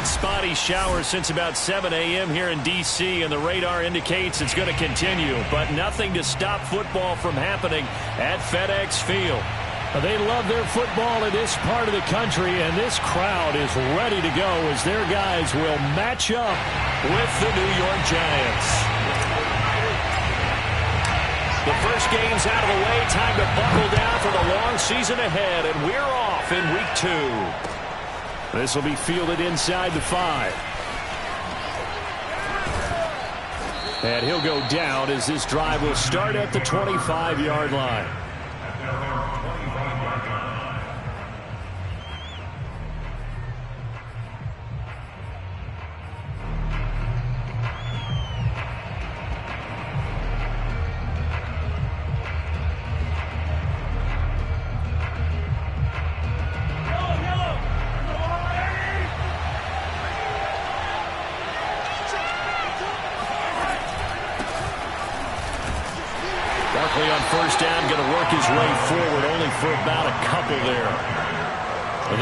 had spotty showers since about 7 a.m. here in D.C., and the radar indicates it's going to continue, but nothing to stop football from happening at FedEx Field. They love their football in this part of the country, and this crowd is ready to go as their guys will match up with the New York Giants. The first game's out of the way. Time to buckle down for the long season ahead, and we're off in Week 2. This will be fielded inside the 5. And he'll go down as this drive will start at the 25-yard line. On first down, going to work his way forward, only for about a couple there.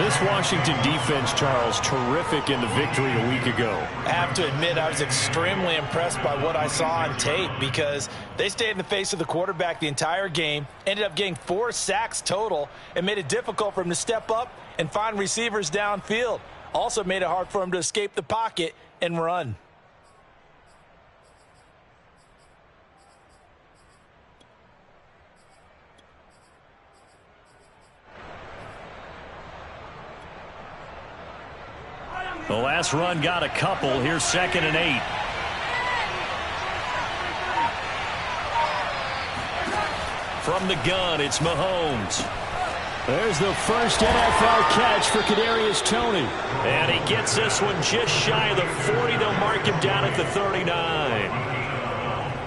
This Washington defense, Charles, terrific in the victory a week ago. I have to admit, I was extremely impressed by what I saw on tape because they stayed in the face of the quarterback the entire game, ended up getting 4 sacks total, and made it difficult for him to step up and find receivers downfield. Also made it hard for him to escape the pocket and run. The last run got a couple. Here's 2nd and 8. From the gun, it's Mahomes. There's the first NFL catch for Kadarius Toney. And he gets this one just shy of the 40. They'll mark him down at the 39.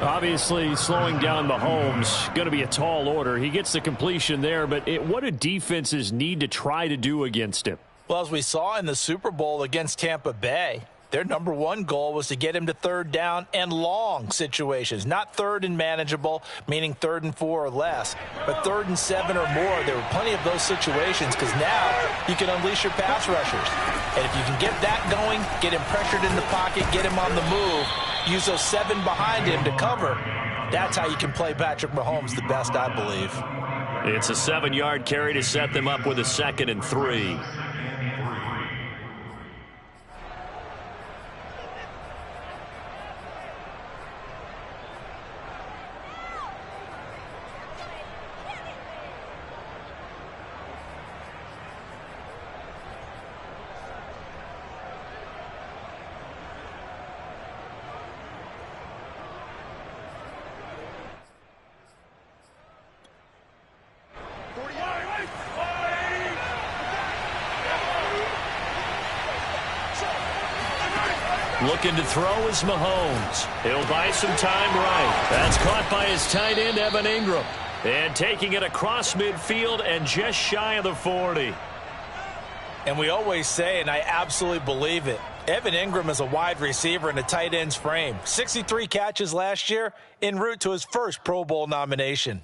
Obviously, slowing down Mahomes, going to be a tall order. He gets the completion there, but what do defenses need to try to do against him? Well, as we saw in the Super Bowl against Tampa Bay, their #1 goal was to get him to 3rd down and long situations. Not 3rd and manageable, meaning 3rd and 4 or less, but 3rd and 7 or more. There were plenty of those situations because now you can unleash your pass rushers. And if you can get that going, get him pressured in the pocket, get him on the move, use those 7 behind him to cover, that's how you can play Patrick Mahomes the best, I believe. It's a 7-yard carry to set them up with a 2nd and 3. Looking to throw is Mahomes. He'll buy some time right. That's caught by his tight end, Evan Ingram. And taking it across midfield and just shy of the 40. And we always say, and I absolutely believe it, Evan Ingram is a wide receiver in a tight end's frame. 63 catches last year, en route to his first Pro Bowl nomination.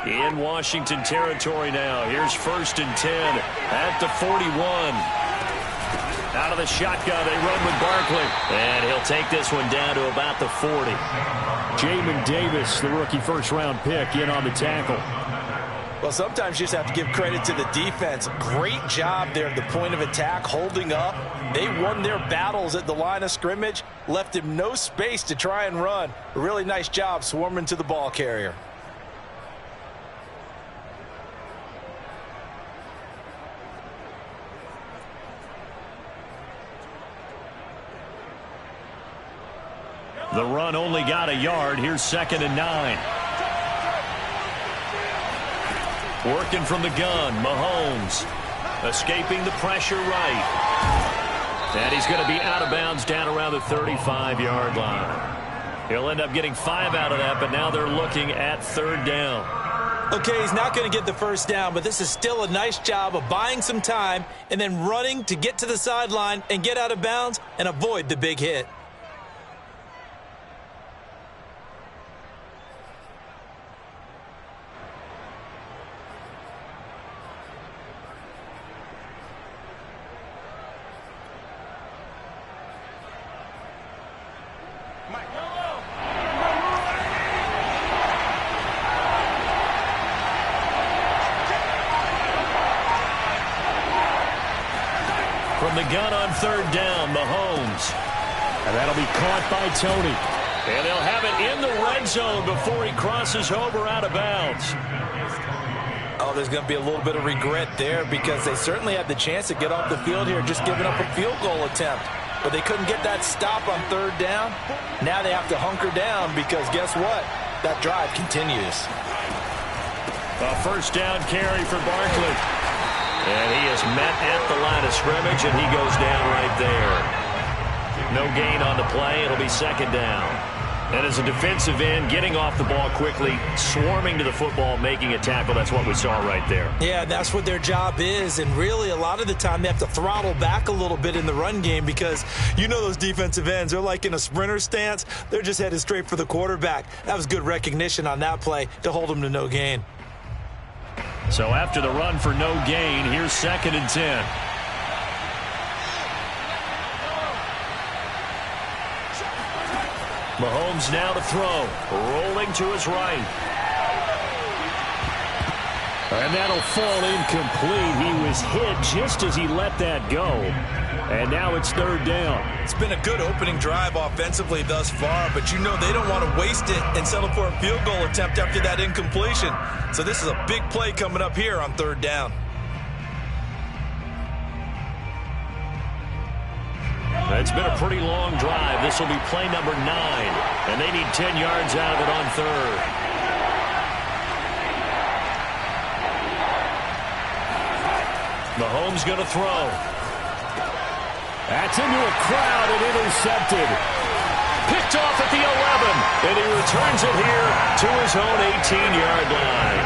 In Washington territory now. Here's 1st and 10 at the 41. Out of the shotgun, they run with Barkley. And he'll take this one down to about the 40. Jamin Davis, the rookie first-round pick, in on the tackle. Well, sometimes you just have to give credit to the defense. Great job there at the point of attack, holding up. They won their battles at the line of scrimmage, left him no space to try and run. A really nice job swarming to the ball carrier. The run only got a yard. Here's 2nd and 9. Working from the gun, Mahomes. Escaping the pressure right. And he's going to be out of bounds down around the 35-yard line. He'll end up getting 5 out of that, but now they're looking at 3rd down. Okay, he's not going to get the first down, but this is still a nice job of buying some time and then running to get to the sideline and get out of bounds and avoid the big hit. From the gun on 3rd down, Mahomes. And that'll be caught by Tony. And they'll have it in the red zone before he crosses over out of bounds. Oh, there's going to be a little bit of regret there because they certainly had the chance to get off the field here, just giving up a field goal attempt. But they couldn't get that stop on 3rd down. Now they have to hunker down because guess what? That drive continues. A 1st down carry for Barkley. And he is met at the line of scrimmage, and he goes down right there. No gain on the play. It'll be 2nd down. And as a defensive end, getting off the ball quickly, swarming to the football, making a tackle, that's what we saw right there. Yeah, that's what their job is. And really, a lot of the time, they have to throttle back a little bit in the run game because you know those defensive ends, they're like in a sprinter stance. They're just headed straight for the quarterback. That was good recognition on that play to hold them to no gain. So after the run for no gain, here's 2nd and 10. Mahomes now to throw, rolling to his right. And that'll fall incomplete. He was hit just as he let that go. And now it's 3rd down. It's been a good opening drive offensively thus far, but you know they don't want to waste it and settle for a field goal attempt after that incompletion. So this is a big play coming up here on 3rd down. It's been a pretty long drive. This will be play number 9, and they need 10 yards out of it on 3rd. Mahomes going to throw. That's into a crowd and intercepted. Picked off at the 11, and he returns it here to his own 18-yard line.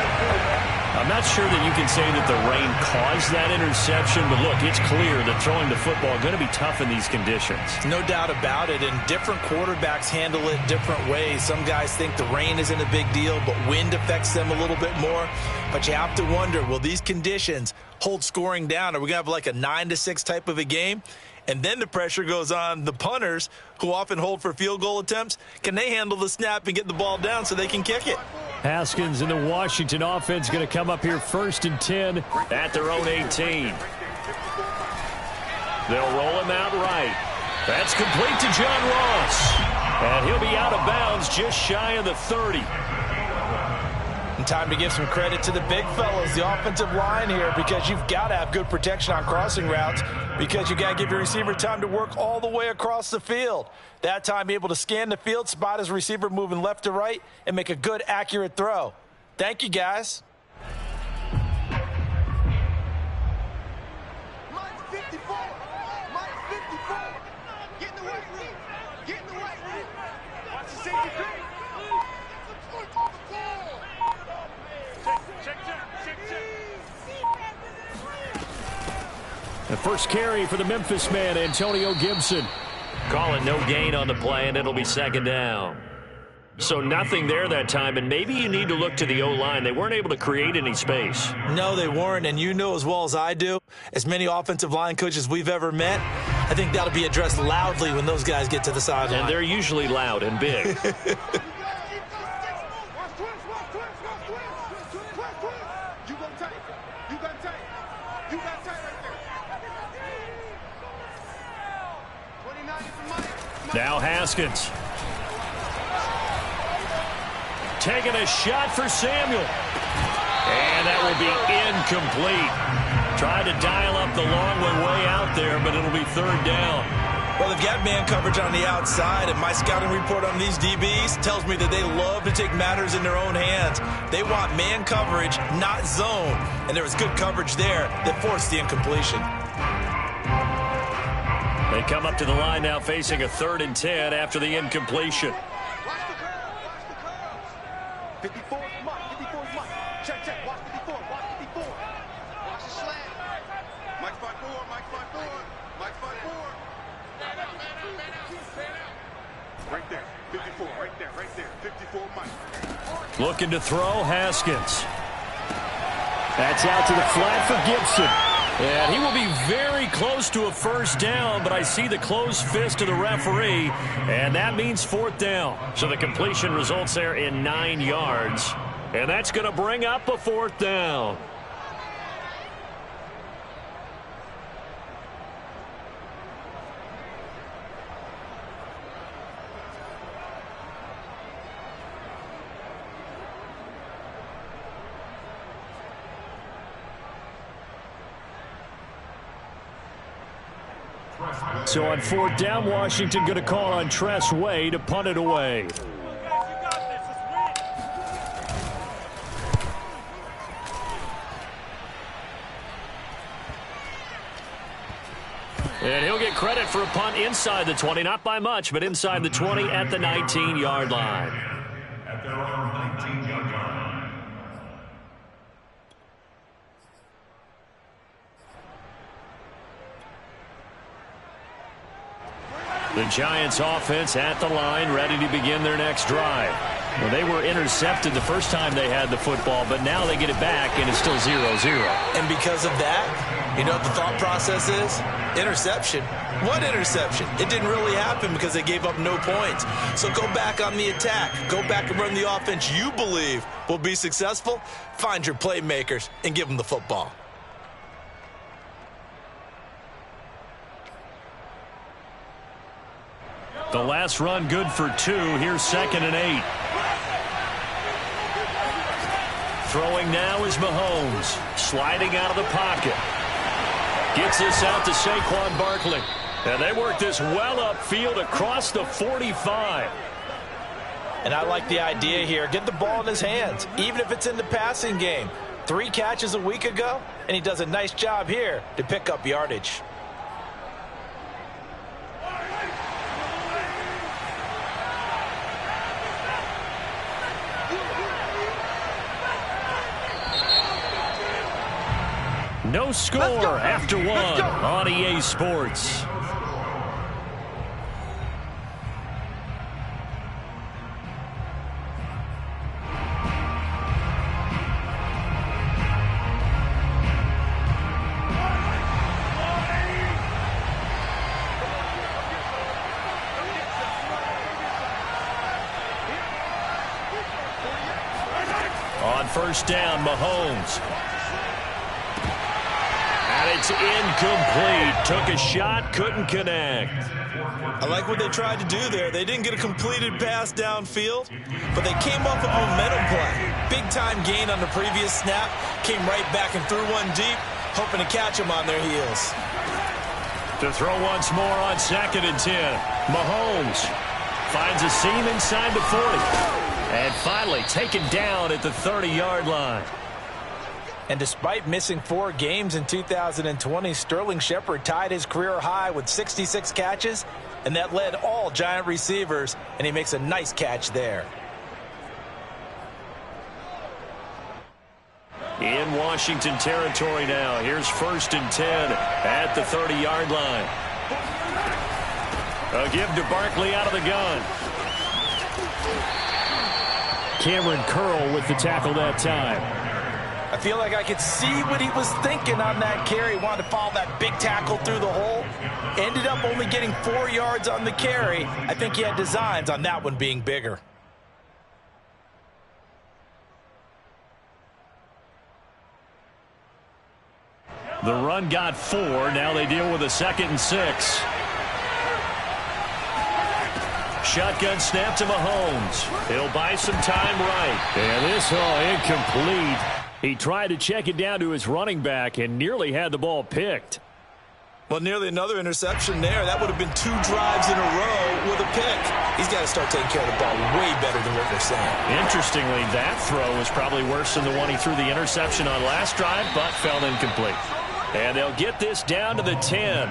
I'm not sure that you can say that the rain caused that interception, but look, it's clear that throwing the football is going to be tough in these conditions. No doubt about it, and different quarterbacks handle it different ways. Some guys think the rain isn't a big deal, but wind affects them a little bit more. But you have to wonder, will these conditions hold scoring down? Are we going to have like a 9-6 type of a game? And then the pressure goes on the punters, who often hold for field goal attempts. Can they handle the snap and get the ball down so they can kick it? Haskins and the Washington offense going to come up here 1st and 10 at their own 18. They'll roll him out right. That's complete to John Ross. And he'll be out of bounds just shy of the 30. And time to give some credit to the big fellas, the offensive line here, because you've got to have good protection on crossing routes because you got to give your receiver time to work all the way across the field. That time, be able to scan the field, spot his receiver moving left to right, and make a good, accurate throw. Thank you, guys. The first carry for the Memphis man, Antonio Gibson. Call it no gain on the play, and it'll be 2nd down. So nothing there that time, and maybe you need to look to the O-line. They weren't able to create any space. No, they weren't, and you know as well as I do, as many offensive line coaches we've ever met, I think that'll be addressed loudly when those guys get to the sideline. And they're usually loud and big. Now Haskins. Taking a shot for Samuel. And that will be incomplete. Tried to dial up the long way out there, but it'll be 3rd down. Well, they've got man coverage on the outside, and my scouting report on these DBs tells me that they love to take matters in their own hands. They want man coverage, not zone. And there was good coverage there that forced the incompletion. They come up to the line now facing a 3rd and 10 after the incompletion. Watch 54. Watch 54. Watch the slant. Mike 5-4. Mike 5-4. Mike 5-4. Man out. Man out. Man out. Stand out. Right there. 54. Right there. Right there. 54 Mike. Looking to throw, Haskins. That's out to the flat for Gibson. And he will be very close to a first down, but I see the closed fist of the referee, and that means fourth down. So the completion results there in 9 yards, and that's going to bring up a fourth down. So on fourth down, Washington going to call on Tress Way to punt it away. And he'll get credit for a punt inside the 20, not by much, but inside the 20 at the 19-yard line. At their own 19-yard line. The Giants offense at the line, ready to begin their next drive. Well, they were intercepted the first time they had the football, but now they get it back, and it's still 0-0. And because of that, you know what the thought process is? Interception. What interception? It didn't really happen because they gave up no points. So go back on the attack. Go back and run the offense you believe will be successful. Find your playmakers and give them the football. The last run good for 2. Here's 2nd and 8. Throwing now is Mahomes. Sliding out of the pocket. Gets this out to Saquon Barkley. And they work this well upfield across the 45. And I like the idea here. Get the ball in his hands, even if it's in the passing game. 3 catches a week ago, and he does a nice job here to pick up yardage. No score after 1 on EA Sports. On first down, Mahomes. And it's incomplete. Took a shot, couldn't connect. I like what they tried to do there. They didn't get a completed pass downfield, but they came off a momentum play. Big-time gain on the previous snap. Came right back and threw one deep, hoping to catch them on their heels. To throw once more on 2nd and 10. Mahomes finds a seam inside the 40. And finally taken down at the 30-yard line. And despite missing 4 games in 2020, Sterling Shepard tied his career high with 66 catches, and that led all Giant receivers, and he makes a nice catch there. In Washington territory now. Here's 1st and 10 at the 30-yard line. A give to Barkley out of the gun. Cameron Curl with the tackle that time. I feel like I could see what he was thinking on that carry. Wanted to follow that big tackle through the hole. Ended up only getting 4 yards on the carry. I think he had designs on that one being bigger. The run got 4. Now they deal with a 2nd and 6. Shotgun snap to Mahomes. He'll buy some time right. And this incomplete. He tried to check it down to his running back and nearly had the ball picked. Well, nearly another interception there. That would have been 2 drives in a row with a pick. He's got to start taking care of the ball way better than what we're saying. Interestingly, that throw was probably worse than the one he threw the interception on last drive, but fell incomplete. And they'll get this down to the 10.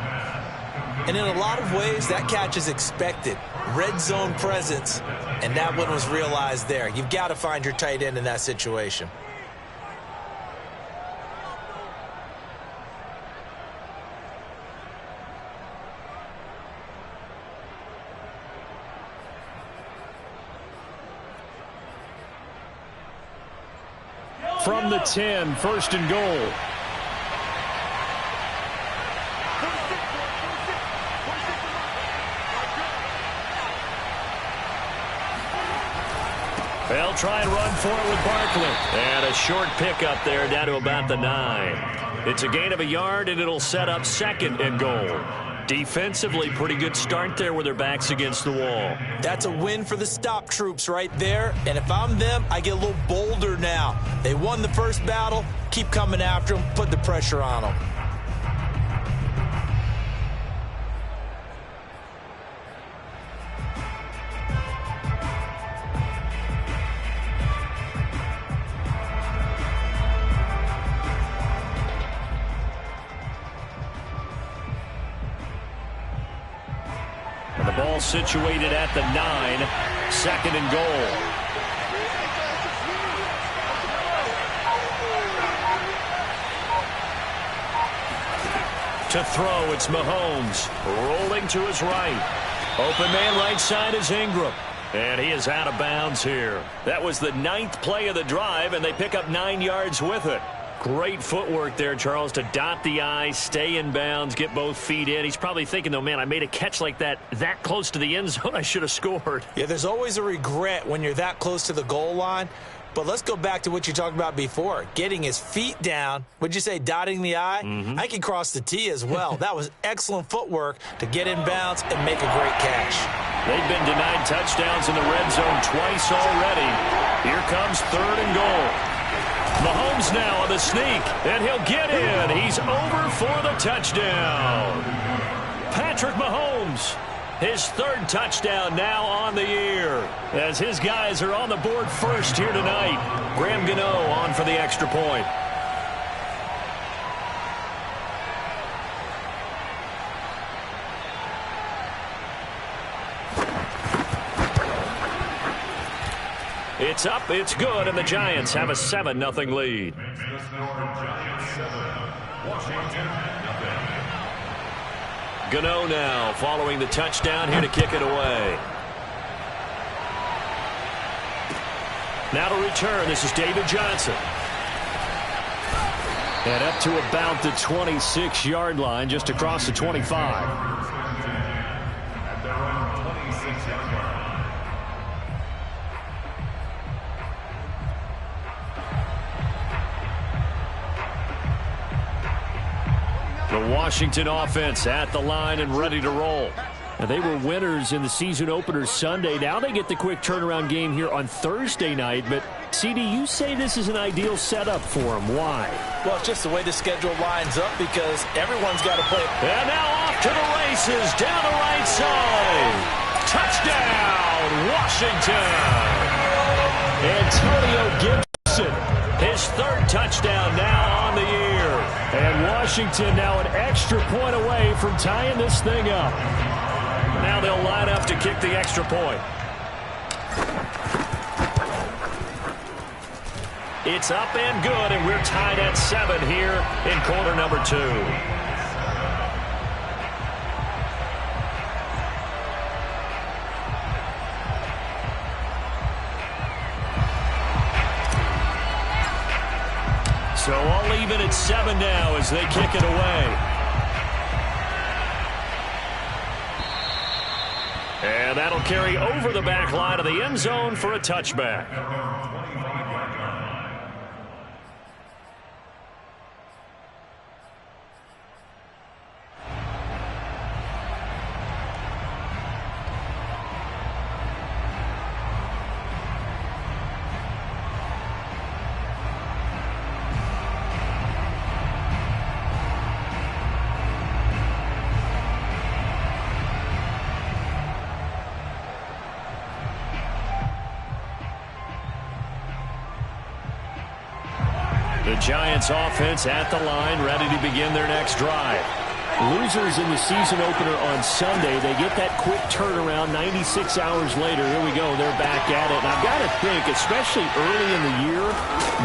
And in a lot of ways, that catch is expected. Red zone presence, and that one was realized there. You've got to find your tight end in that situation. from the 10, first and goal. They'll try and run for it with Barkley. And a short pickup there down to about the 9. It's a gain of a yard, and it'll set up second and goal. Defensively, pretty good start there with their backs against the wall. That's a win for the stop troops right there. And if I'm them, I get a little bolder now. They won the first battle. Keep coming after them. Put the pressure on them. And the ball situated at the 9, second and goal. To throw, it's Mahomes, rolling to his right. Open man right side is Ingram. And he is out of bounds here. That was the 9th play of the drive, and they pick up 9 yards with it. Great footwork there, Charles, to dot the I, stay in bounds, get both feet in. He's probably thinking, though, man, I made a catch like that close to the end zone. I should have scored. Yeah, there's always a regret when you're that close to the goal line. But let's go back to what you talked about before, getting his feet down. Would you say dotting the I? I think he crossed the T as well. That was excellent footwork to get in bounds and make a great catch. They've been denied touchdowns in the red zone twice already. Here comes third and goal. Mahomes now on the sneak, and he'll get in. He's over for the touchdown. Patrick Mahomes, his 3rd touchdown now on the year, as his guys are on the board first here tonight. Graham Gano on for the extra point. It's up, it's good, and the Giants have a 7-0 lead. Gano now following the touchdown here to kick it away. Now to return, this is David Johnson. And up to about the 26-yard line, just across the 25. The Washington offense at the line and ready to roll. And they were winners in the season opener Sunday. Now they get the quick turnaround game here on Thursday night. But, CD, you say this is an ideal setup for them. Why? Well, it's just the way the schedule lines up because everyone's got to play. And now off to the races down the right side. Touchdown, Washington. Antonio Gibson, his 3rd touchdown now on the year. And Washington now an extra point away from tying this thing up. Now they'll line up to kick the extra point. It's up and good, and we're tied at 7 here in quarter number 2. So all even at 7 now as they kick it away. And that'll carry over the back line of the end zone for a touchback. The Giants offense at the line, ready to begin their next drive. Losers in the season opener on Sunday. They get that quick turnaround 96 hours later. Here we go. They're back at it. And I've got to think, especially early in the year,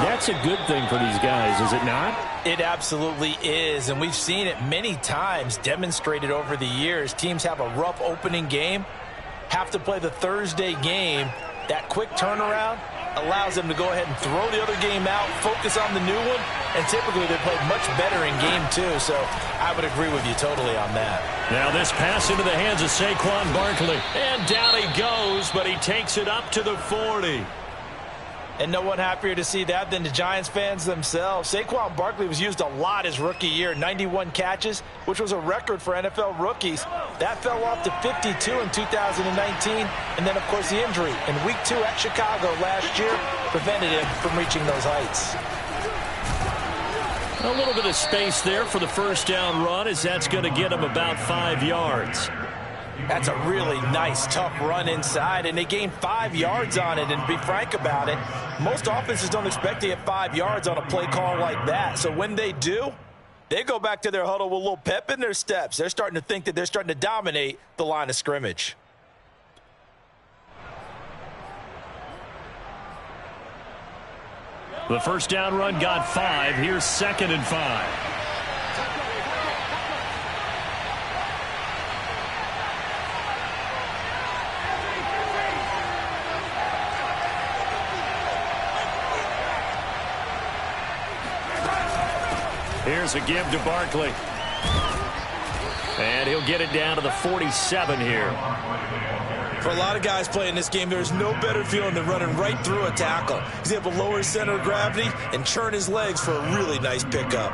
that's a good thing for these guys, is it not? It absolutely is. And we've seen it many times demonstrated over the years. Teams have a rough opening game, have to play the Thursday game. That quick turnaround, allows them to go ahead and throw the other game out, focus on the new one, and typically they play much better in game 2, so I would agree with you totally on that. Now this pass into the hands of Saquon Barkley. And down he goes, but he takes it up to the 40. And no one happier to see that than the Giants fans themselves. Saquon Barkley was used a lot his rookie year, 91 catches, which was a record for NFL rookies. That fell off to 52 in 2019, and then, of course, the injury in Week 2 at Chicago last year prevented him from reaching those heights. A little bit of space there for the first down run, as that's going to get him about 5 yards. That's a really nice, tough run inside, and they gained 5 yards on it. And to be frank about it, most offenses don't expect to get 5 yards on a play call like that. So when they do, they go back to their huddle with a little pep in their steps. They're starting to think that they're starting to dominate the line of scrimmage. The first down run got 5. Here's 2nd and 5. Here's a give to Barkley. And he'll get it down to the 47 here. For a lot of guys playing this game, there's no better feeling than running right through a tackle. He's able to lower his center of gravity and churn his legs for a really nice pickup.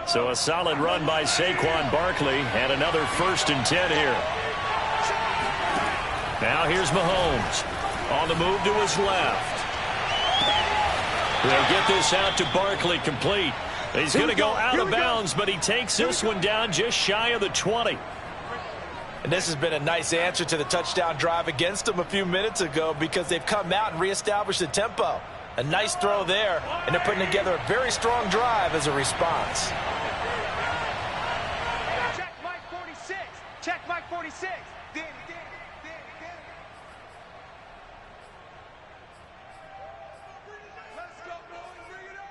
So a solid run by Saquon Barkley, and another 1st and 10 here. Now here's Mahomes on the move to his left. They'll get this out to Barkley, complete. He's going to go out of bounds, but he takes this one down just shy of the 20. And this has been a nice answer to the touchdown drive against them a few minutes ago, because they've come out and reestablished the tempo. A nice throw there, and they're putting together a very strong drive as a response. Check Mike 46. Check Mike 46. Danny. Let's go, boys. Bring it up.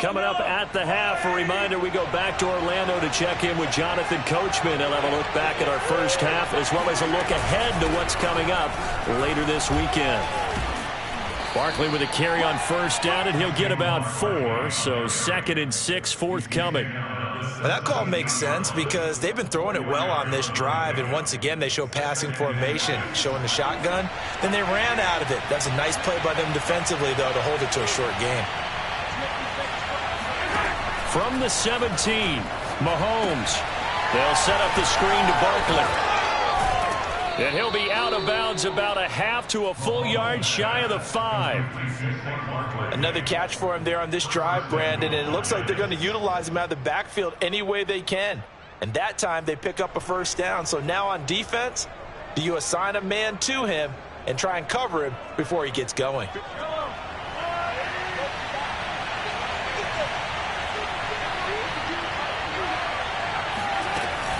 Coming up at the half, a reminder, we go back to Orlando to check in with Jonathan Coachman. He'll have a look back at our first half, as well as a look ahead to what's coming up later this weekend. Barkley with a carry on first down, and he'll get about 4, so 2nd and 6 forthcoming. Well, that call makes sense because they've been throwing it well on this drive, and once again they show passing formation, showing the shotgun. Then they ran out of it. That's a nice play by them defensively, though, to hold it to a short game. From the 17, Mahomes. They'll set up the screen to Barkley. And he'll be out of bounds about a half to a full yard shy of the 5. Another catch for him there on this drive, Brandon, and it looks like they're going to utilize him out of the backfield any way they can. And that time they pick up a first down. So now on defense, do you assign a man to him and try and cover him before he gets going?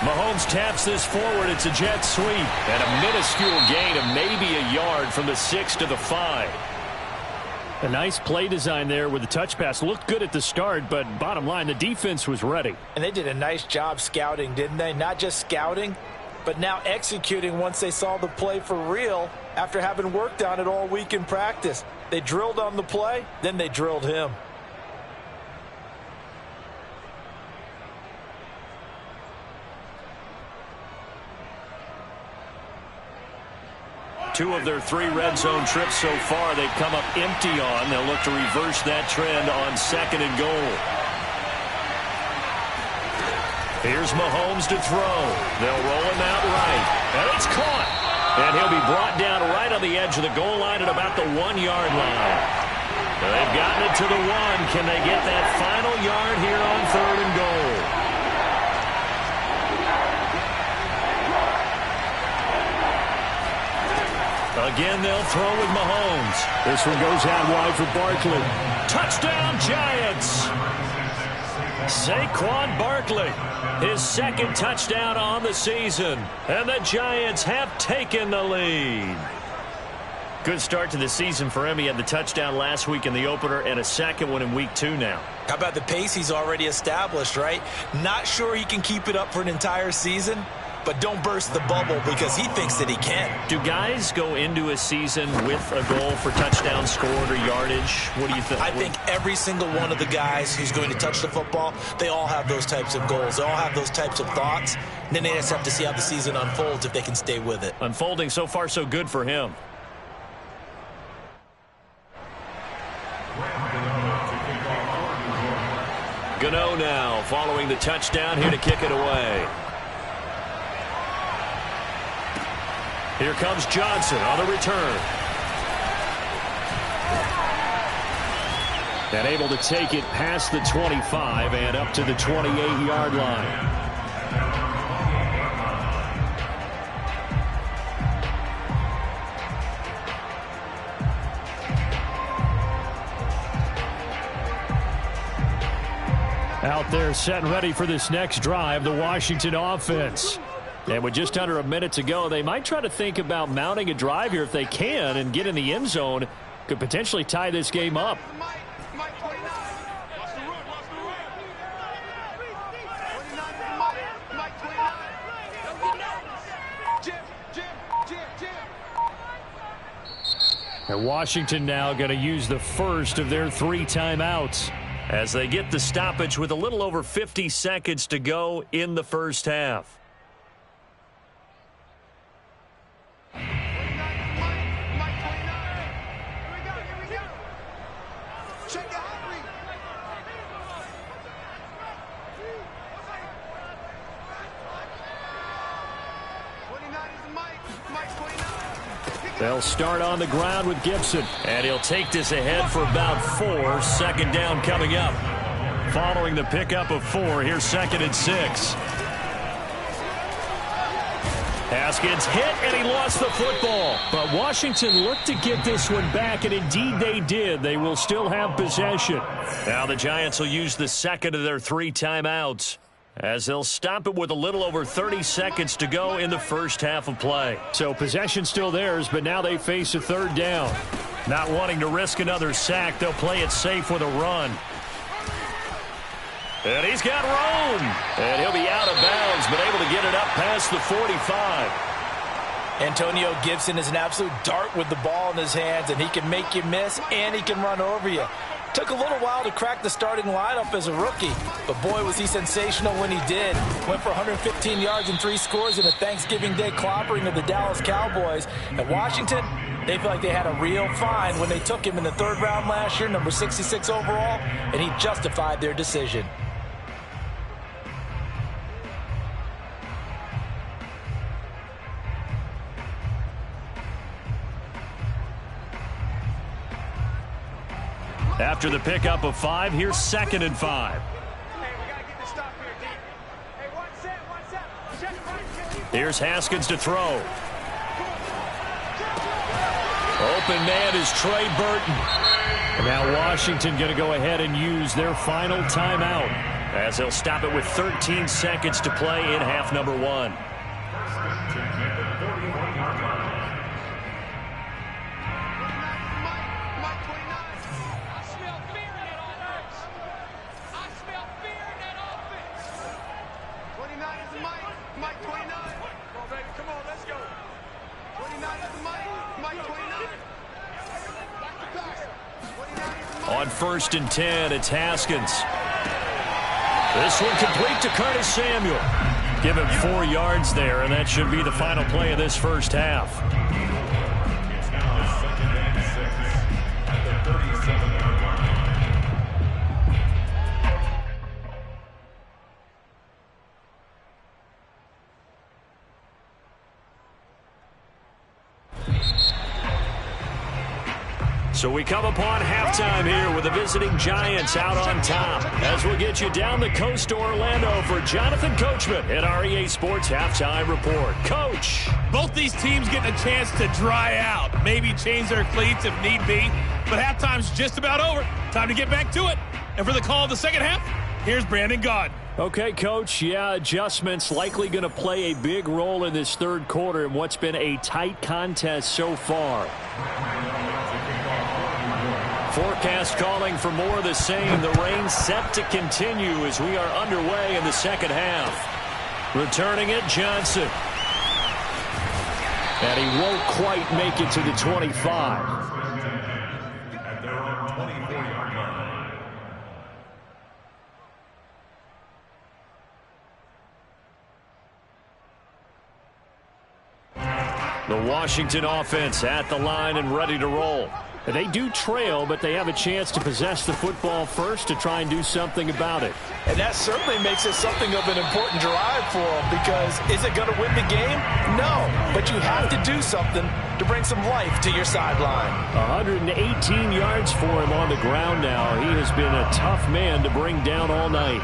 Mahomes taps this forward. It's a jet sweep. And a minuscule gain of maybe a yard from the 6 to the 5. A nice play design there with the touch pass. Looked good at the start, but bottom line, the defense was ready. And they did a nice job scouting, didn't they? Not just scouting, but now executing once they saw the play for real after having worked on it all week in practice. They drilled on the play, then they drilled him. Two of their 3 red zone trips so far they've come up empty on. They'll look to reverse that trend on 2nd and goal. Here's Mahomes to throw. They'll roll him out right. And it's caught. And he'll be brought down right on the edge of the goal line at about the 1-yard line. They've gotten it to the 1. Can they get that final yard here on 3rd and goal? Again, they'll throw with Mahomes. This one goes out wide for Barkley. Touchdown, Giants! Saquon Barkley, his 2nd touchdown on the season. And the Giants have taken the lead. Good start to the season for him. He had the touchdown last week in the opener and a 2nd one in week 2 now. How about the pace he's already established, right? Not sure he can keep it up for an entire season, but don't burst the bubble because he thinks that he can. Do guys go into a season with a goal for touchdown scored or yardage? What do you think? I think every single one of the guys who's going to touch the football, they all have those types of goals. They all have those types of thoughts. And then they just have to see how the season unfolds if they can stay with it. Unfolding so far so good for him. Gano now following the touchdown here to kick it away. Here comes Johnson on the return. And able to take it past the 25 and up to the 28-yard line. Out there set and ready for this next drive, the Washington offense. And with just under a minute to go, they might try to think about mounting a drive here if they can and get in the end zone. Could potentially tie this game up. And Washington now going to use the first of their 3 timeouts as they get the stoppage with a little over 50 seconds to go in the first half. They'll start on the ground with Gibson. And he'll take this ahead for about 4. 2nd down coming up. Following the pickup of 4, here's 2nd and 6. Haskins hit, and he lost the football. But Washington looked to get this one back, and indeed they did. They will still have possession. Now the Giants will use the 2nd of their 3 timeouts, as they'll stop it with a little over 30 seconds to go in the first half of play. So possession still theirs, but now they face a 3rd down. Not wanting to risk another sack, they'll play it safe with a run. And he's got room. And he'll be out of bounds, but able to get it up past the 45. Antonio Gibson is an absolute dart with the ball in his hands, and he can make you miss, and he can run over you. Took a little while to crack the starting lineup as a rookie, but boy, was he sensational when he did. Went for 115 yards and 3 scores in a Thanksgiving Day clobbering of the Dallas Cowboys. At Washington, they feel like they had a real find when they took him in the 3rd round last year, number 66 overall, and he justified their decision. After the pickup of 5, here's 2nd and 5. Here's Haskins to throw. Open man is Trey Burton. And now Washington going to go ahead and use their final timeout, as they'll stop it with 13 seconds to play in half number 1. On 1st and 10, it's Haskins. This one complete to Curtis Samuel. Give him 4 yards there, and that should be the final play of this first half. It's now 2nd and 6 at the 37-yard line. So we come upon halftime here with the visiting Giants out on top. As we'll get you down the coast to Orlando for Jonathan Coachman at our EA Sports Halftime Report. Coach. Both these teams getting a chance to dry out, maybe change their cleats if need be. But halftime's just about over. Time to get back to it. And for the call of the second half, here's Brandon Gaudin. Okay, Coach, yeah, adjustments likely going to play a big role in this third quarter in what's been a tight contest so far. Forecast calling for more of the same. The rain set to continue as we are underway in the second half. Returning it, Johnson. And he won't quite make it to the 25. At their own 24-yard line. The Washington offense at the line and ready to roll. They do trail, but they have a chance to possess the football first to try and do something about it. And that certainly makes it something of an important drive for them, because is it going to win the game? No, but you have to do something to bring some life to your sideline. 118 yards for him on the ground now. He has been a tough man to bring down all night.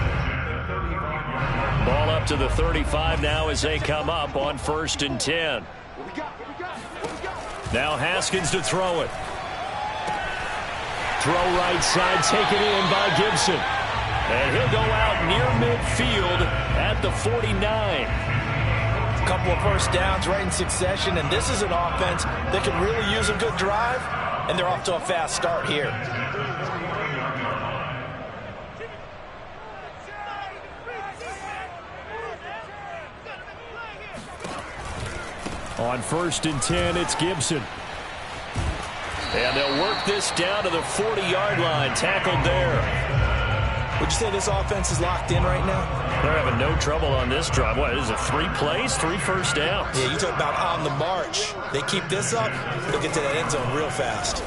Ball up to the 35 now as they come up on 1st and 10. Now Haskins to throw it. Throw right side, taken in by Gibson. And he'll go out near midfield at the 49. A couple of first downs right in succession, and this is an offense that can really use a good drive, and they're off to a fast start here. On 1st and 10, it's Gibson. And they'll work this down to the 40-yard line. Tackled there. Would you say this offense is locked in right now? They're having no trouble on this drive. What is it, 3 plays, 3 first downs? Yeah, you talk about on the march. They keep this up, they'll get to that end zone real fast.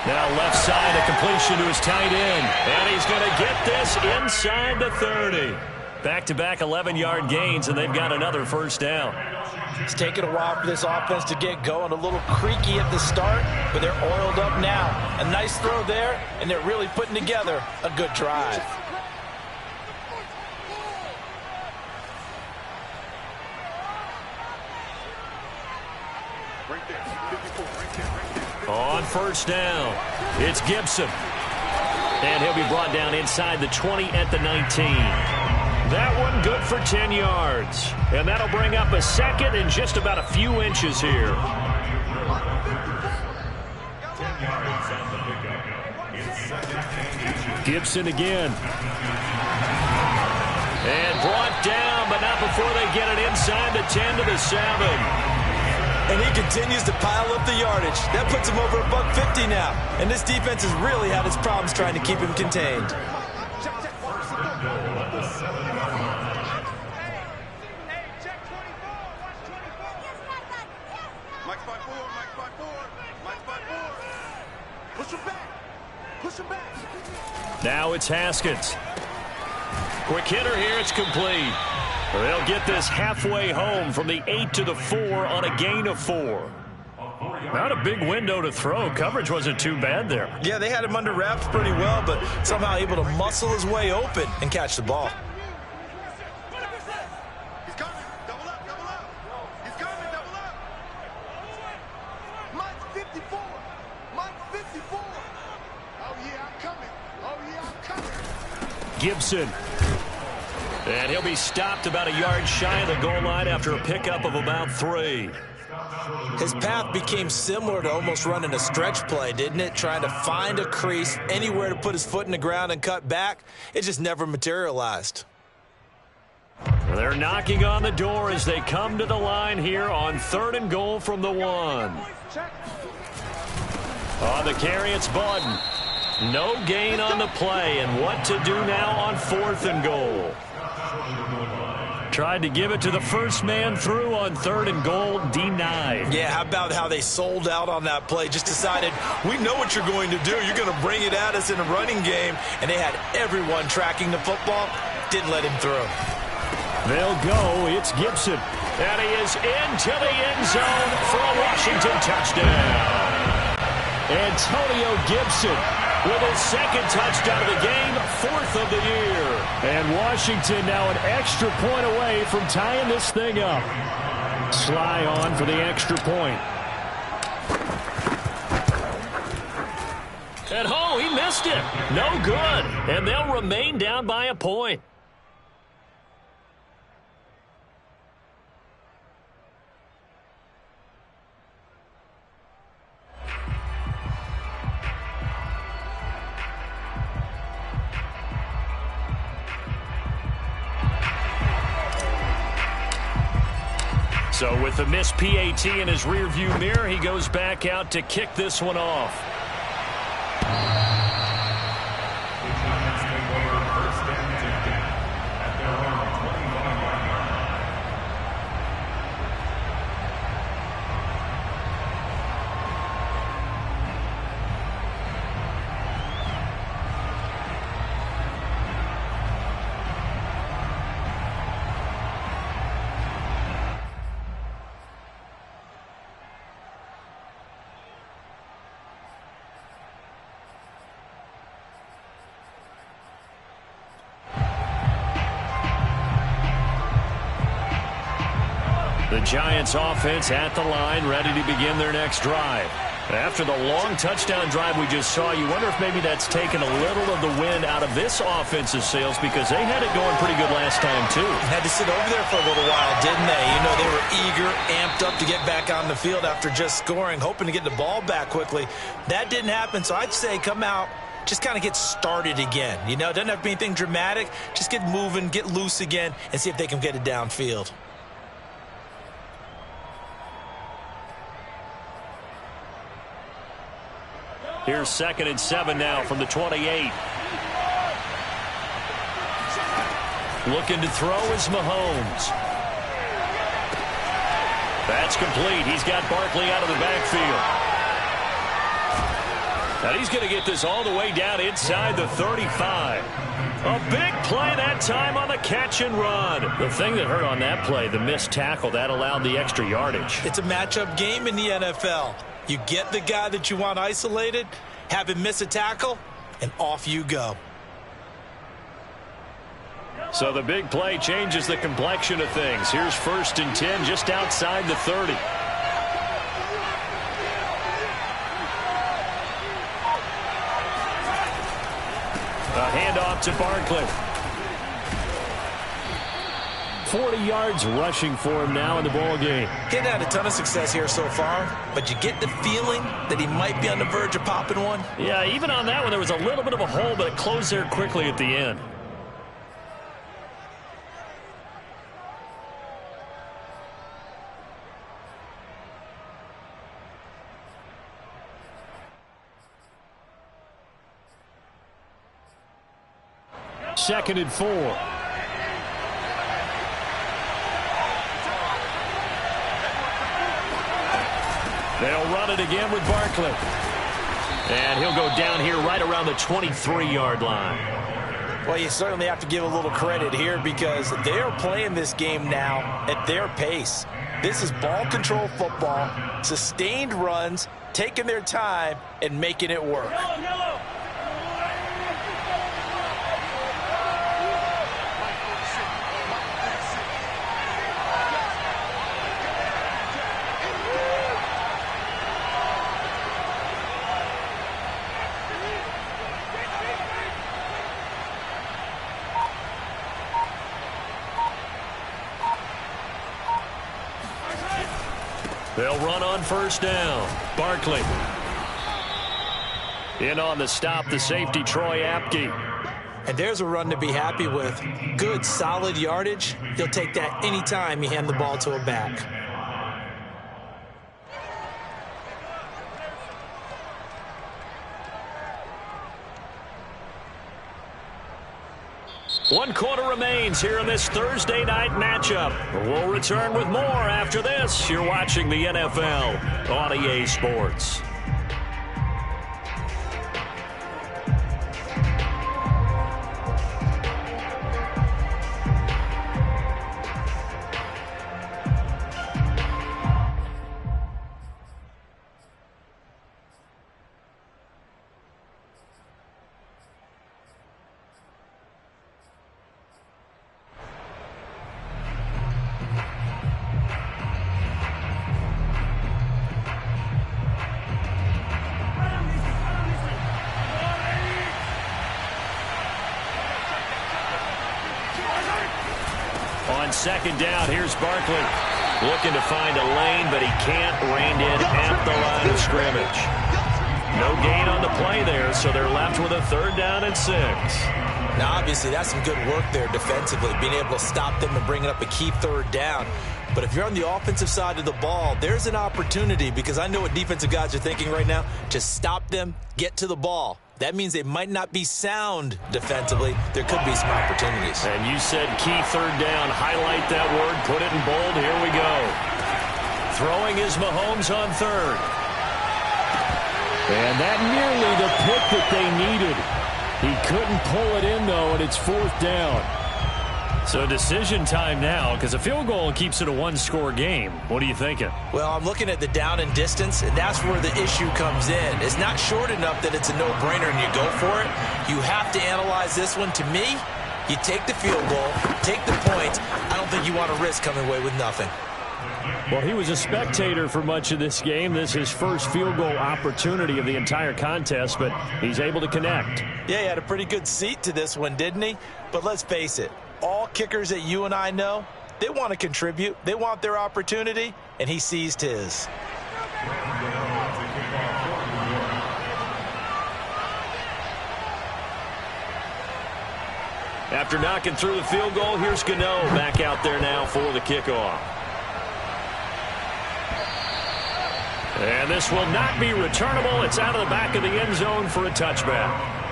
Now left side, a completion to his tight end. And he's going to get this inside the 30. Back-to-back 11-yard gains, and they've got another first down. It's taken a while for this offense to get going. A little creaky at the start, but they're oiled up now. A nice throw there, and they're really putting together a good drive. Right there. 54, right there, right there. On 1st down, it's Gibson. And he'll be brought down inside the 20 at the 19. That one good for 10 yards. And that'll bring up a second and just about a few inches here. 10 yards on the pickup. It's 2nd and 8. Gibson again. And brought down, but not before they get it inside the 10 to the 7. And he continues to pile up the yardage. That puts him over $150 now. And this defense has really had its problems trying to keep him contained. Now it's Haskins. Quick hitter here. It's complete. They'll get this halfway home from the 8 to the 4 on a gain of 4. Not a big window to throw. Coverage wasn't too bad there. Yeah, they had him under wraps pretty well, but somehow able to muscle his way open and catch the ball. He's coming. Double up, double up. He's coming, double up. Mike 54. Mike 54. Oh, yeah, I'm coming. Oh, yeah, I'm coming. Gibson. And he'll be stopped about a yard shy of the goal line after a pickup of about 3. His path became similar to almost running a stretch play, didn't it? Trying to find a crease, anywhere to put his foot in the ground and cut back. It just never materialized. They're knocking on the door as they come to the line here on 3rd and goal from the 1. On the carry, it's Bawden. No gain on the play, and what to do now on 4th and goal. Tried to give it to the first man through on 3rd and goal, denied. Yeah, how about how they sold out on that play? Just decided, we know what you're going to do. You're going to bring it at us in a running game. And they had everyone tracking the football. Didn't let him through. They'll go. It's Gibson. And he is into the end zone for a Washington touchdown. Antonio Gibson with his second touchdown of the game, 4th of the year. And Washington now an extra point away from tying this thing up. Sly on for the extra point. At home, he missed it. No good. And they'll remain down by a point. So with the missed PAT in his rearview mirror, he goes back out to kick this one off. The Giants offense at the line, ready to begin their next drive. After the long touchdown drive we just saw, you wonder if maybe that's taken a little of the wind out of this offensive sails, because they had it going pretty good last time too. Had to sit over there for a little while, didn't they? You know, they were eager, amped up to get back on the field after just scoring, hoping to get the ball back quickly. That didn't happen, so I'd say come out, just kind of get started again. You know, it doesn't have to be anything dramatic. Just get moving, get loose again, and see if they can get it downfield. Here's 2nd and 7 now from the 28. Looking to throw is Mahomes. That's complete. He's got Barkley out of the backfield. And he's going to get this all the way down inside the 35. A big play that time on the catch and run. The thing that hurt on that play, the missed tackle, that allowed the extra yardage. It's a matchup game in the NFL. You get the guy that you want isolated, have him miss a tackle, and off you go. So the big play changes the complexion of things. Here's 1st and 10 just outside the 30. A handoff to Barkley. 40 yards rushing for him now in the ball game. He hadn't had a ton of success here so far, but you get the feeling that he might be on the verge of popping one. Yeah, even on that one, there was a little bit of a hole, but it closed there quickly at the end. Second and 4. They'll run it again with Barkley. And he'll go down here right around the 23-yard line. Well, you certainly have to give a little credit here because they're playing this game now at their pace. This is ball control football, sustained runs, taking their time and making it work. They'll run on 1st down. Barkley. In on the stop, the safety, Troy Apke. And there's a run to be happy with. Good, solid yardage. He'll take that anytime you hand the ball to a back. One quarter remains here in this Thursday night matchup. We'll return with more after this. You're watching the NFL on EA Sports. On second down, here's Barkley. Looking to find a lane, but he can't. Reined in at the line of scrimmage. No gain on the play there, so they're left with a 3rd down and 6. Now, obviously, that's some good work there defensively, being able to stop them and bringing up a key 3rd down. But if you're on the offensive side of the ball, there's an opportunity, because I know what defensive guys are thinking right now. Just stop them, get to the ball. That means they might not be sound defensively. There could be some opportunities. And you said key 3rd down. Highlight that word. Put it in bold. Here we go. Throwing is Mahomes on 3rd. And that nearly the pick that they needed. He couldn't pull it in, though, and it's 4th down. So decision time now, because a field goal keeps it a 1-score game. What are you thinking? Well, I'm looking at the down and distance, and that's where the issue comes in. It's not short enough that it's a no-brainer and you go for it. You have to analyze this one. To me, you take the field goal, take the points. I don't think you want to risk coming away with nothing. Well, he was a spectator for much of this game. This is his first field goal opportunity of the entire contest, but he's able to connect. Yeah, he had a pretty good seat to this one, didn't he? But let's face it, all kickers that you and I know, they want to contribute. They want their opportunity, and he seized his. After knocking through the field goal, here's Gano back out there now for the kickoff. And this will not be returnable. It's out of the back of the end zone for a touchback.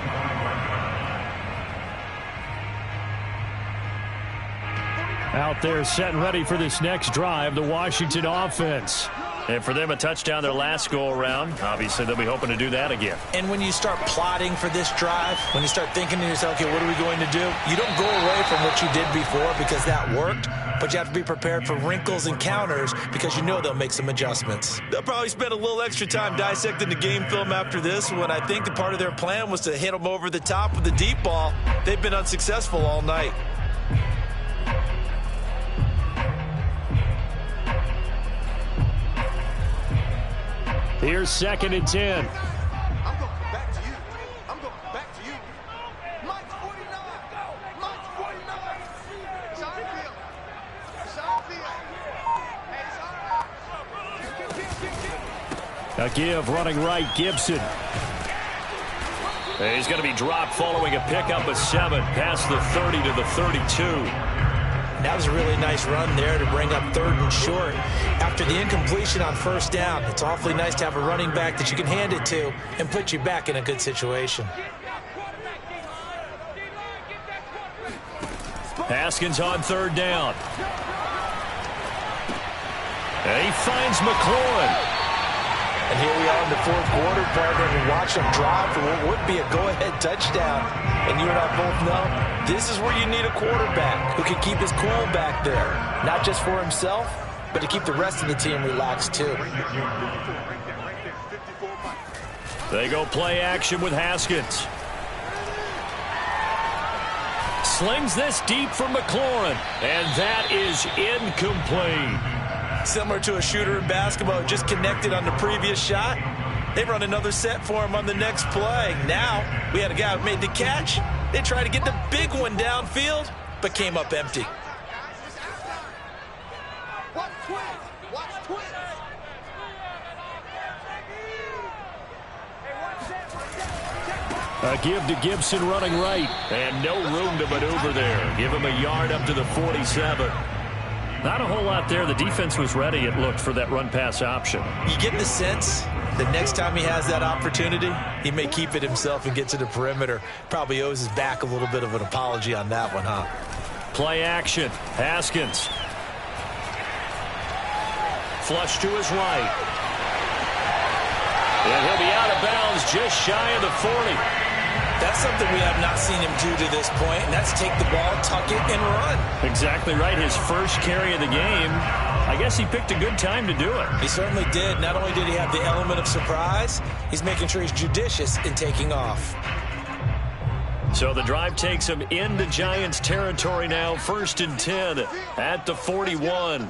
Out there set and ready for this next drive, the Washington offense. And for them, a touchdown their last go-around. Obviously, they'll be hoping to do that again. And when you start plotting for this drive, when you start thinking to yourself, okay, what are we going to do? You don't go away from what you did before because that worked, but you have to be prepared for wrinkles and counters because you know they'll make some adjustments. They'll probably spend a little extra time dissecting the game film after this when I think that part of their plan was to hit them over the top with the deep ball. They've been unsuccessful all night. Here's 2nd and 10. I'm going back to you. I'm going back to you. Mike's 49. Mike's 49. It's on field. It's on field. Hey, it's on. A give running right, Gibson. And he's going to be dropped following a pickup of 7 past the 30 to the 32. That was a really nice run there to bring up 3rd and short. After the incompletion on 1st down, it's awfully nice to have a running back that you can hand it to and put you back in a good situation. Haskins on 3rd down. And he finds McLaurin. And here we are in the 4th quarter, partner, and watch them drive for what would be a go-ahead touchdown. And you and I both know this is where you need a quarterback who can keep his cool back there. Not just for himself, but to keep the rest of the team relaxed too. They go play action with Haskins. Slings this deep for McLaurin. And that is incomplete. Similar to a shooter in basketball, just connected on the previous shot. They run another set for him on the next play. Now, we had a guy who made the catch. They tried to get the big one downfield, but came up empty. Watch twins. Watch twins. A give to Gibson running right. And no room to maneuver there. Give him a yard up to the 47. Not a whole lot there. The defense was ready, it looked, for that run-pass option. You get the sense that next time he has that opportunity, he may keep it himself and get to the perimeter. Probably owes his back a little bit of an apology on that one, huh? Play action. Haskins. Flush to his right. And he'll be out of bounds just shy of the 40. That's something we have not seen him do to this point, and that's take the ball, tuck it, and run. Exactly right. His first carry of the game. I guess he picked a good time to do it. He certainly did. Not only did he have the element of surprise, he's making sure he's judicious in taking off. So the drive takes him into Giants territory now. 1st and 10 at the 41.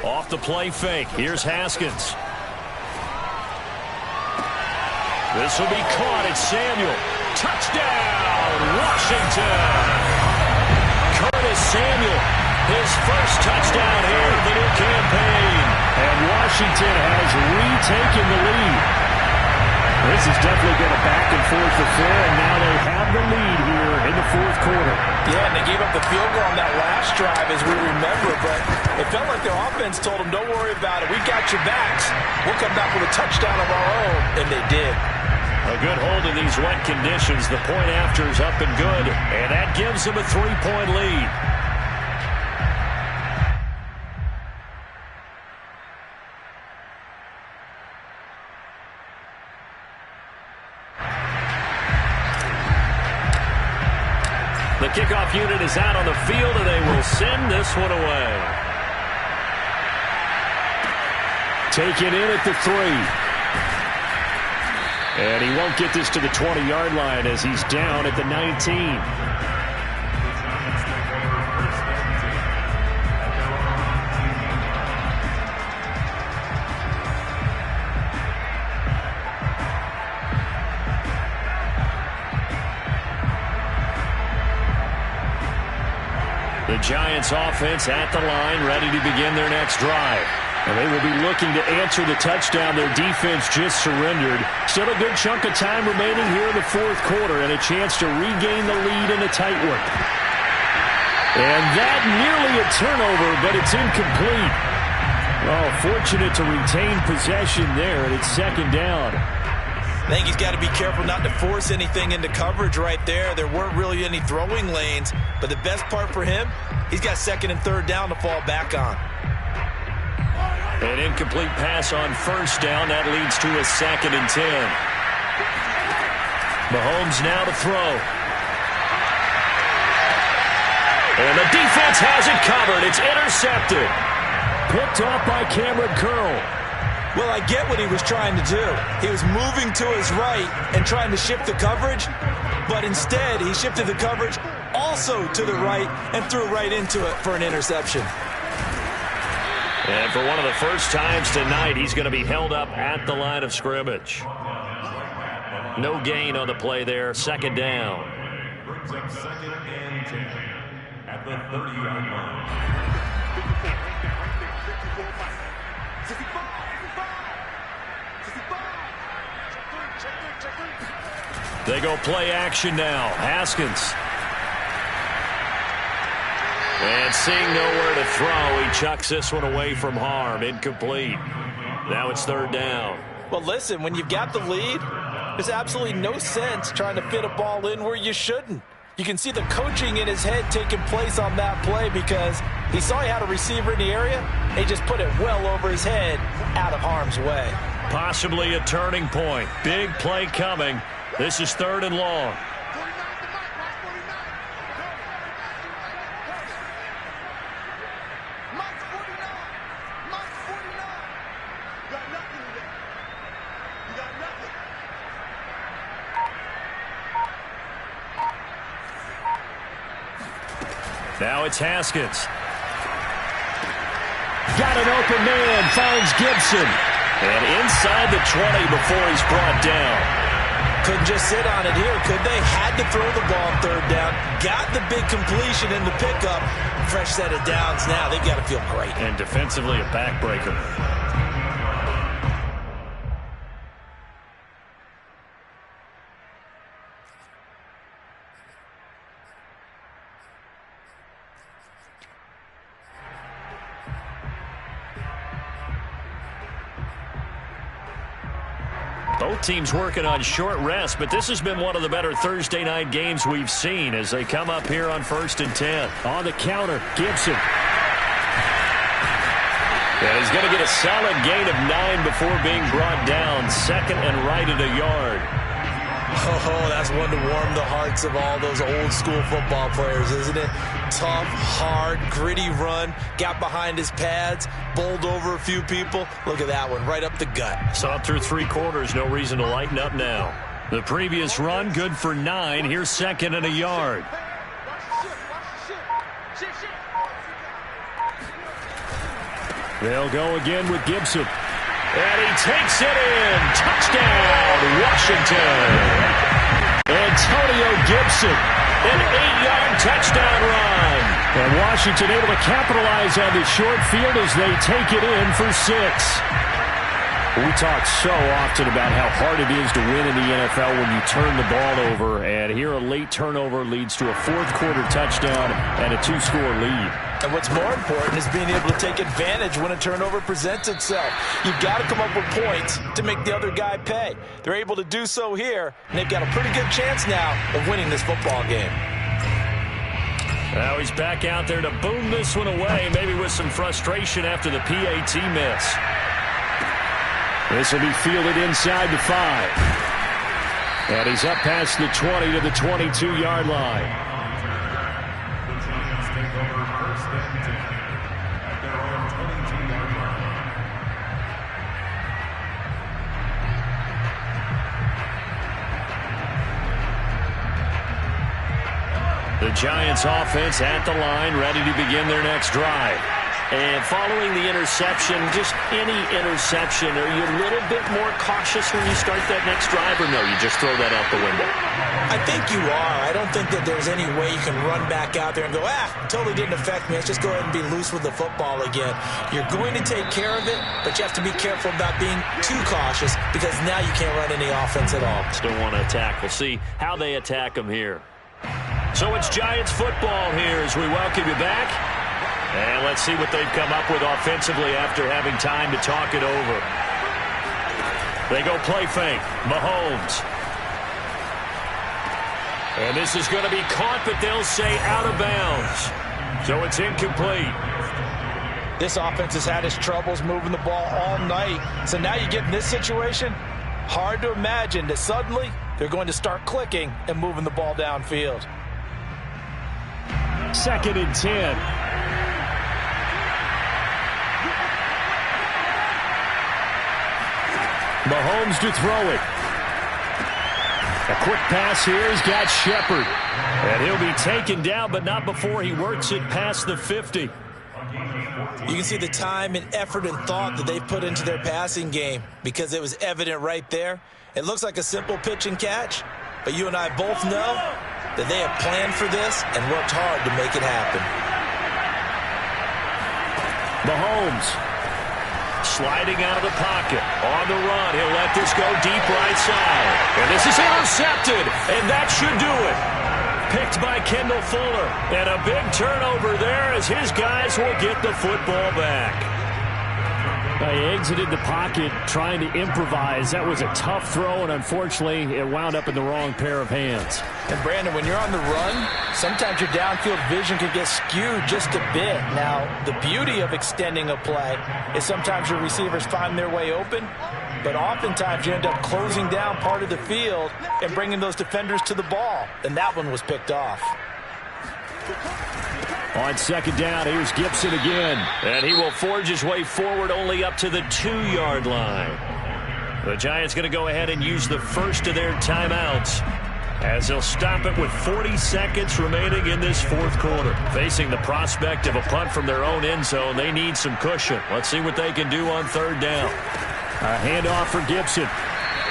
Off the play fake. Here's Haskins. This will be caught. It's Samuel. Touchdown, Washington. Curtis Samuel, his first touchdown here of the new campaign. And Washington has retaken the lead. This has definitely been a back-and-forth affair, and now they have the lead here in the fourth quarter. Yeah, and they gave up the field goal on that last drive, as we remember, but it felt like their offense told them, don't worry about it. We got your backs. We'll come back with a touchdown of our own, and they did. A good hold in these wet conditions. The point after is up and good, and that gives them a 3-point lead. The kickoff unit is out on the field, and they will send this one away. Taken in at the 3. And he won't get this to the 20-yard line as he's down at the 19. The Giants offense at the line, ready to begin their next drive. And they will be looking to answer the touchdown their defense just surrendered. Still a good chunk of time remaining here in the fourth quarter and a chance to regain the lead in a tight one. And that nearly a turnover, but it's incomplete. Oh, fortunate to retain possession there, and it's second down. I think he's got to be careful not to force anything into coverage right there. There weren't really any throwing lanes, but the best part for him, he's got second and third down to fall back on. An incomplete pass on first down. That leads to a 2nd and 10. Mahomes now to throw. And the defense has it covered. It's intercepted. Picked off by Cameron Curl. Well, I get what he was trying to do. He was moving to his right and trying to shift the coverage, but instead he shifted the coverage also to the right and threw right into it for an interception. And for one of the first times tonight, he's going to be held up at the line of scrimmage. No gain on the play there. Second down. Brings up 2nd and 10 at the 30-yard line. 55. They go play action now. Haskins. And seeing nowhere to throw, he chucks this one away from harm. Incomplete. Now it's third down. Well, listen, when you've got the lead, there's absolutely no sense trying to fit a ball in where you shouldn't. You can see the coaching in his head taking place on that play because he saw he had a receiver in the area, and he just put it well over his head out of harm's way. Possibly a turning point. Big play coming. This is third and long. Now it's Haskins. Got an open man, finds Gibson. And inside the 20 before he's brought down. Couldn't just sit on it here, could they? Had to throw the ball third down. Got the big completion in the pickup. Fresh set of downs now. They've got to feel great. And defensively a backbreaker. Both teams working on short rest, but this has been one of the better Thursday night games we've seen as they come up here on 1st and 10. On the counter, Gibson. And he's going to get a solid gain of 9 before being brought down. Second and right at a yard. Oh, that's one to warm the hearts of all those old school football players, isn't it? Tough, hard, gritty run. Got behind his pads, bowled over a few people. Look at that one, right up the gut. Saw it through 3 quarters. No reason to lighten up now. The previous run, good for 9. Here's second and a yard. They'll go again with Gibson. And he takes it in. Touchdown, Washington. Antonio Gibson, an 8-yard touchdown run. And Washington able to capitalize on the short field as they take it in for 6. We talk so often about how hard it is to win in the NFL when you turn the ball over. And here a late turnover leads to a fourth-quarter touchdown and a 2-score lead. And what's more important is being able to take advantage when a turnover presents itself. You've got to come up with points to make the other guy pay. They're able to do so here, and they've got a pretty good chance now of winning this football game. Now he's back out there to boom this one away, maybe with some frustration after the PAT miss. This will be fielded inside the 5. And he's up past the 20 to the 22-yard line. The Giants take over first and 10 at their own 22-yard line. The Giants offense at the line, ready to begin their next drive. And following the interception, just any interception, are you a little bit more cautious when you start that next drive, or no, you just throw that out the window? I think you are. I don't think that there's any way you can run back out there and go, totally didn't affect me. Let's just go ahead and be loose with the football again. You're going to take care of it, but you have to be careful about being too cautious because now you can't run any offense at all. Still want to attack. We'll see how they attack them here. So it's Giants football here as we welcome you back. And let's see what they've come up with offensively after having time to talk it over. They go play fake. Mahomes. And this is going to be caught, but they'll say out of bounds. So it's incomplete. This offense has had its troubles moving the ball all night. So now you get in this situation, hard to imagine that suddenly they're going to start clicking and moving the ball downfield. 2nd and 10. Mahomes to throw it. A quick pass here has got Shepard. And he'll be taken down, but not before he works it past the 50. You can see the time and effort and thought that they put into their passing game because it was evident right there. It looks like a simple pitch and catch, but you and I both know that they have planned for this and worked hard to make it happen. Mahomes. Sliding out of the pocket. On the run. He'll let this go deep right side. And this is intercepted. And that should do it. Picked by Kendall Fuller. And a big turnover there as his guys will get the football back. He exited the pocket trying to improvise. That was a tough throw, and unfortunately, it wound up in the wrong pair of hands. And, Brandon, when you're on the run, sometimes your downfield vision can get skewed just a bit. Now, the beauty of extending a play is sometimes your receivers find their way open, but oftentimes you end up closing down part of the field and bringing those defenders to the ball, and that one was picked off. On 2nd down, here's Gibson again. And he will forge his way forward only up to the 2-yard line. The Giants going to go ahead and use the first of their timeouts as they'll stop it with 40 seconds remaining in this fourth quarter. Facing the prospect of a punt from their own end zone, they need some cushion. Let's see what they can do on 3rd down. A handoff for Gibson.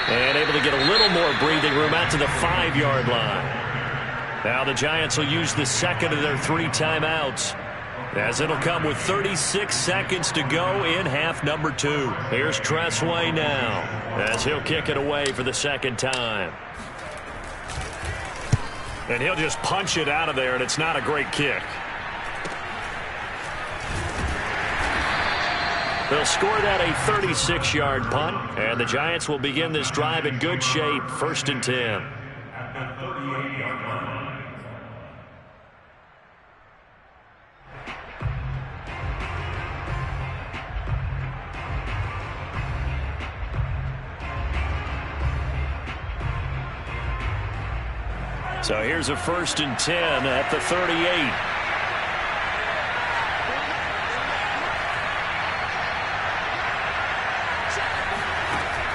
And able to get a little more breathing room out to the 5-yard line. Now the Giants will use the second of their 3 timeouts, as it'll come with 36 seconds to go in half number 2. Here's Tressway now, as he'll kick it away for the 2nd time. And he'll just punch it out of there, and it's not a great kick. They'll score that a 36-yard punt, and the Giants will begin this drive in good shape, 1st and 10. So here's a 1st and 10 at the 38.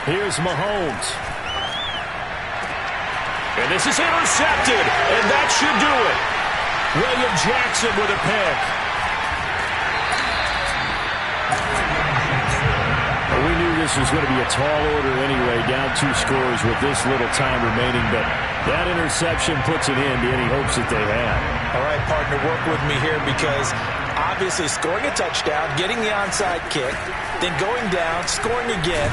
Here's Mahomes. And this is intercepted, and that should do it. William Jackson with a pick. We knew this was going to be a tall order anyway, down 2 scores with this little time remaining, but that interception puts an end to any hopes that they had. All right, partner, work with me here because obviously scoring a touchdown, getting the onside kick, then going down, scoring again.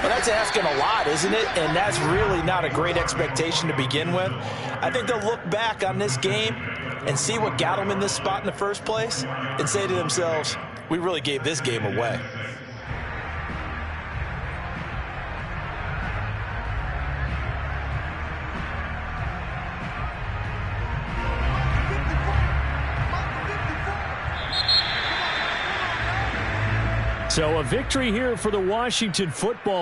Well, that's asking a lot, isn't it? And that's really not a great expectation to begin with. I think they'll look back on this game and see what got them in this spot in the first place and say to themselves, we really gave this game away. So a victory here for the Washington football